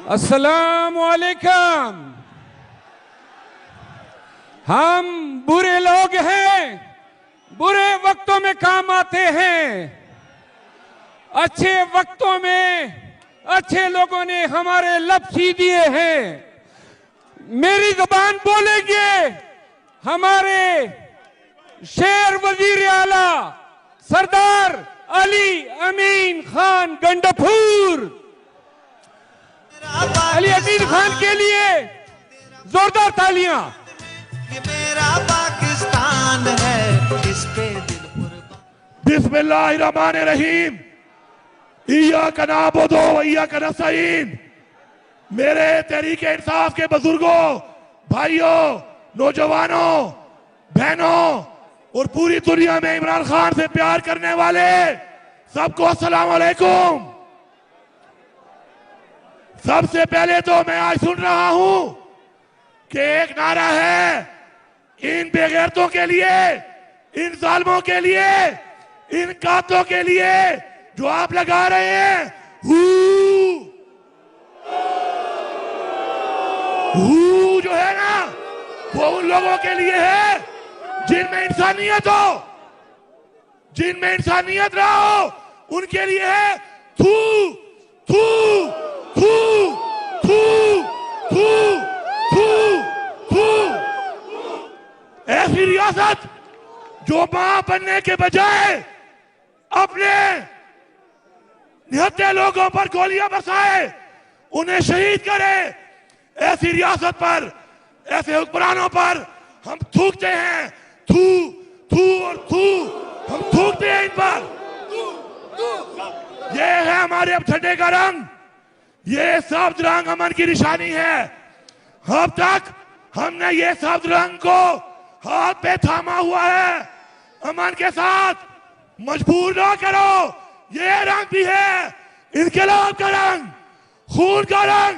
अस्सलामु अलैकुम। हम बुरे लोग हैं, बुरे वक्तों में काम आते हैं। अच्छे वक्तों में अच्छे लोगों ने हमारे लब सी दिए हैं। मेरी जुबान बोलेंगे हमारे शेर वजीर आला सरदार अली अमीन खान गंडफूर। अली अमीन खान के लिए जोरदार तालियां। ये मेरा पाकिस्तान है, इस पे दिल कुर्बान। बिस्मिल्लाहिर्रहमानिर्रहीम। इय्याका नअबुदु व इय्याका नस्तईन। मेरे तहरीके इंसाफ के बुजुर्गों, भाइयों, नौजवानों, बहनों और पूरी दुनिया में इमरान खान से प्यार करने वाले सबको अस्सलाम वालेकुम। सबसे पहले तो मैं आज सुन रहा हूं कि एक नारा है इन बेगैरतों के लिए, इन जालिमों के लिए, इन कातलों के लिए जो आप लगा रहे हैं। हू जो है ना, वो उन लोगों के लिए है जिनमें इंसानियत हो, जिनमें इंसानियत रहा हो, उनके लिए है। थू थू थू थू थू थू थू। ऐसी रियासत जो मां बनने के बजाय अपने निहत्थे लोगों पर गोलियां बरसाए, उन्हें शहीद करे, ऐसी रियासत पर, ऐसे हुक्मरानों पर हम थूकते हैं। थू थू और थू, हम थूकते हैं इन पर। ये है हमारे अब झंडे का रंग, ये सब्ज रंग अमन की निशानी है। अब तक हमने ये सब्ज रंग को हाथ पे थामा हुआ है। अमन के साथ मजबूर ना करो, ये रंग भी है इनकलाब का रंग, खून का रंग।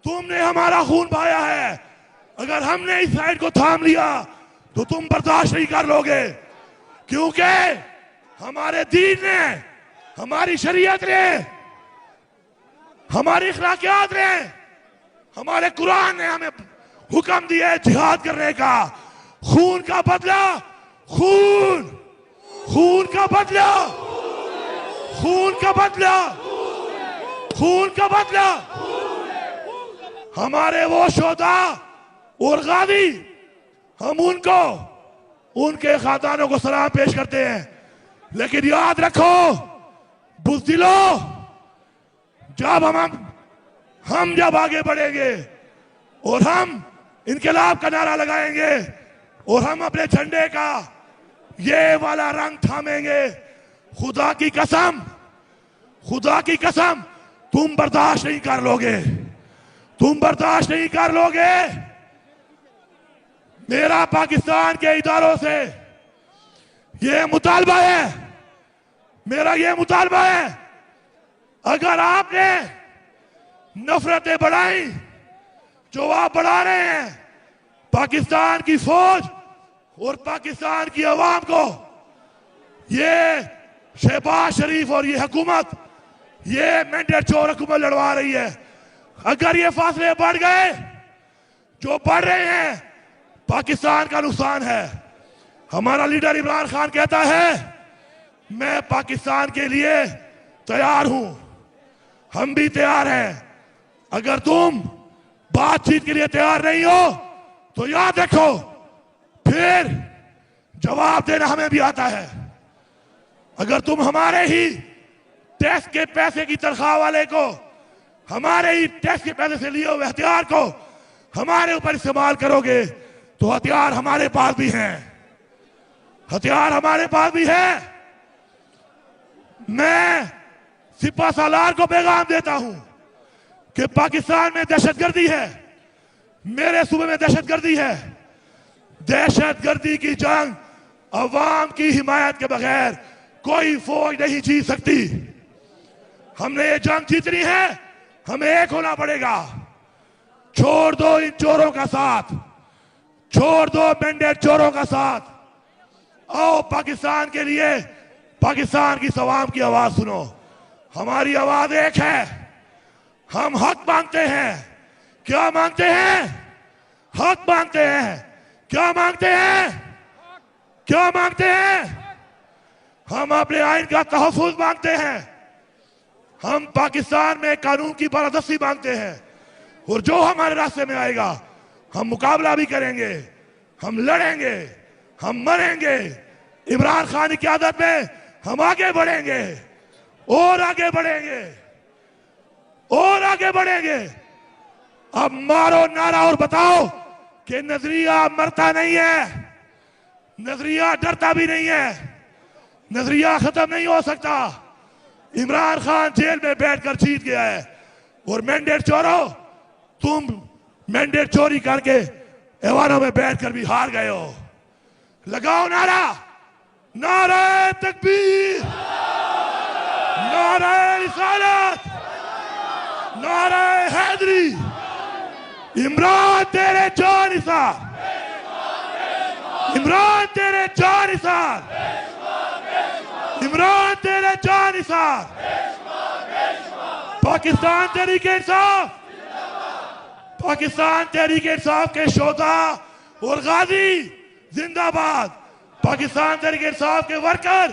तुमने हमारा खून बहाया है, अगर हमने इस साइड को थाम लिया तो तुम बर्दाश्त नहीं कर लोगे, क्योंकि हमारे दीन ने, हमारी शरीयत ने, हमारी अखलाकियात ने, हमारे कुरान ने हमें हुक्म दिया है जिहाद करने का। खून का बदला, खून, खून का बदला, खून का बदला, खून का बदला। हमारे वो शोधा और गाजी, हम उनको, उनके खानदानों को सलाम पेश करते हैं। लेकिन याद रखो बुज़दिलों, जब हम जब आगे बढ़ेंगे और हम इनकलाब का नारा लगाएंगे और हम अपने झंडे का ये वाला रंग थामेंगे, खुदा की कसम, खुदा की कसम, तुम बर्दाश्त नहीं कर लोगे, तुम बर्दाश्त नहीं कर लोगे। मेरा पाकिस्तान के इदारों से ये मुतालबा है, मेरा ये मुतालबा है, अगर आपने नफरतें बढ़ाई जो आप बढ़ा रहे हैं, पाकिस्तान की फौज और पाकिस्तान की अवाम को, ये शहबाज शरीफ और ये हुकूमत, ये मैंडेट चोर हुकूमत लड़वा रही है। अगर ये फासले बढ़ गए जो बढ़ रहे हैं, पाकिस्तान का नुकसान है। हमारा लीडर इमरान खान कहता है मैं पाकिस्तान के लिए तैयार हूं, हम भी तैयार हैं। अगर तुम बातचीत के लिए तैयार नहीं हो तो याद रखो फिर जवाब देना हमें भी आता है। अगर तुम हमारे ही टैक्स के पैसे की तनख्वाह वाले को, हमारे ही टैक्स के पैसे से लिए हुए हथियार को हमारे ऊपर इस्तेमाल करोगे तो हथियार हमारे पास भी हैं, हथियार हमारे पास भी है। मैं सिपा सालार को पैगाम देता हूं कि पाकिस्तान में दहशतगर्दी है, मेरे सूबे में दहशतगर्दी है। दहशतगर्दी की जंग अवाम की हिमायत के बगैर कोई फौज नहीं जीत सकती। हमने ये जंग जीतनी है, हमें एक होना पड़ेगा। छोड़ दो इन चोरों का साथ, छोड़ दो मैंडेट चोरों का साथ। आओ पाकिस्तान के लिए, पाकिस्तान की अवाम की आवाज सुनो। हमारी आवाज एक है, हम हक मांगते हैं। क्या मांगते हैं? हक मांगते हैं। क्या मांगते हैं? क्या मांगते हैं? हम अपने आइन का तहफ्फुज़ मांगते हैं। हम पाकिस्तान में कानून की पारदर्शी मांगते हैं। और जो हमारे रास्ते में आएगा हम मुकाबला भी करेंगे, हम लड़ेंगे, हम मरेंगे। इमरान खान की क़यादत में हम आगे बढ़ेंगे और आगे बढ़ेंगे और आगे बढ़ेंगे। अब मारो नारा और बताओ कि नजरिया मरता नहीं है, नजरिया डरता भी नहीं है, नजरिया खत्म नहीं हो सकता। इमरान खान जेल में बैठकर जीत गया है और मैंडेट चोरो, तुम मैंडेट चोरी करके ऐवानों में बैठकर भी हार गए हो। लगाओ नारा, नारे तकबीर, नारे रिसालत, नारे हैदरी। इमरान तेरे जानिसार, इमरान तेरे जानिसार, इमरान तेरे जानिसार। पाकिस्तान तहरीके इंसाफ, पाकिस्तान तहरीके इंसाफ के शोधा और गाजी जिंदाबाद। पाकिस्तान तहरीके इंसाफ के वर्कर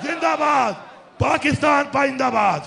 जिंदाबाद। पाकिस्तान पाइंदाबाद।